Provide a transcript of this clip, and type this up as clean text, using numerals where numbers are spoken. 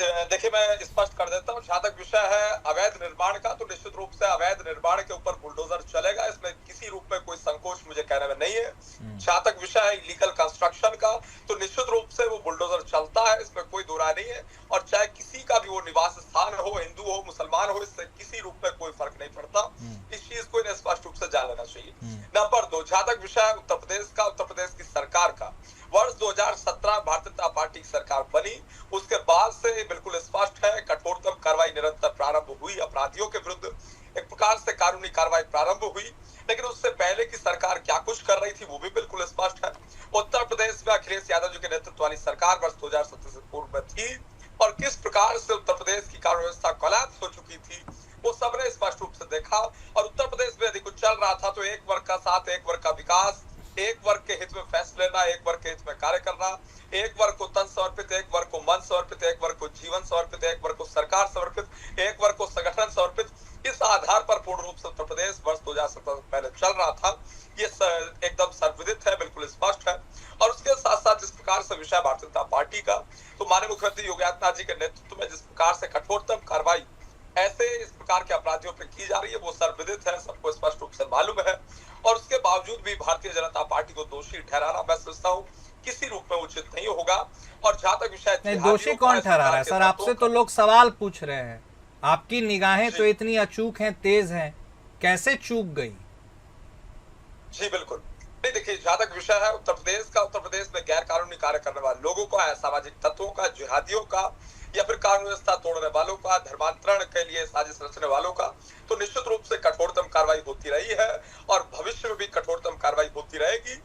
देखिए, मैं स्पष्ट कर देता हूँ, जहाँ तक विषय है अवैध निर्माण का, तो निश्चित रूप से अवैध निर्माण के ऊपर बुलडोजर चलेगा, इसमें किसी रूप में कोई संकोच मुझे कहने में नहीं है। जहाँ तक विषय है इलीगल कंस्ट्रक्शन का, तो निश्चित रूप से वो बुलडोजर चलता है, इसमें कोई दो राय नहीं है। और चाहे किसी का भी वो निवास स्थान हो, हिंदू हो, मुसलमान हो, इससे किसी रूप में कोई फर्क नहीं पड़ता। इस चीज को इन्हें स्पष्ट रूप से जान लेना चाहिए। नंबर 2, जहाँ तक विषय है उत्तर प्रदेश का, उत्तर प्रदेश की सरकार का, वर्ष 2017 भारतीय जनता पार्टी की सरकार बनी, उसके बाद से बिल्कुल स्पष्ट है कठोरतम कार्रवाई निरंतर प्रारंभ हुई अपराधियों के विरुद्ध। एक प्रकार से कानूनी कार्रवाई प्रारंभ हुई, लेकिन उससे पहले की सरकार क्या कुछ कर रही थी वो भी बिल्कुल स्पष्ट है। उत्तर प्रदेश में अखिलेश यादव जी के नेतृत्व वाली सरकार वर्ष 2017 से पूर्व में थी, और किस प्रकार से उत्तर प्रदेश की कानून व्यवस्था कोलैप्स हो चुकी थी वो सबने स्पष्ट रूप से देखा। और उत्तर प्रदेश में यदि कुछ चल रहा था तो एक वर्ग का साथ, एक वर्ग का विकास, एक वर्ग के हित में फैसले लेना, एक वर्ग के हित में कार्य करना, एक वर्ग को तन समर्पित, एक वर्ग को मन समर्पित, एक वर्ग को जीवन समर्पित, एक वर्ग को सरकार समर्पित, एक वर्ग को संगठन समर्पित, इस आधार पर पूर्ण रूप से उत्तर प्रदेश वर्ष 2017 से पहले चल रहा था। ये एकदम सर्वविदित है, बिल्कुल स्पष्ट है। और उसके साथ साथ जिस प्रकार से विषय भारतीय जनता पार्टी का, तो माननीय मुख्यमंत्री योगी आदित्यनाथ जी के नेतृत्व में जिस प्रकार से कठोरतम कार्रवाई ऐसे इस प्रकार के अपराधियों पर की जा रही है वो सर्वविदित है, सबको स्पष्ट रूप से मालूम है। और उसके बावजूद भी भारतीय जनता पार्टी को दोषी ठहराना मैं समझता हूँ किसी रूप में उचित नहीं होगा। और जहां तक विषय नहीं, दोषी कौन ठहरा रहा है सर? आपसे तो लोग सवाल पूछ रहे हैं, आपकी निगाहें तो इतनी अचूक हैं, तेज हैं, कैसे चूक गई? जी बिल्कुल नहीं, देखिए जहां तक विषय है उत्तर प्रदेश का, उत्तर प्रदेश में गैर कानूनी कार्य करने वाले लोगों का, असामाजिक तत्वों का, जिहादियों का, या फिर कानून व्यवस्था तोड़ने वालों का, धर्मांतरण के लिए साजिश रचने वालों का, तो निश्चित रूप से कठोरतम कार्रवाई होती रही है और भविष्य में भी कठोरतम कार्रवाई होती रहेगी।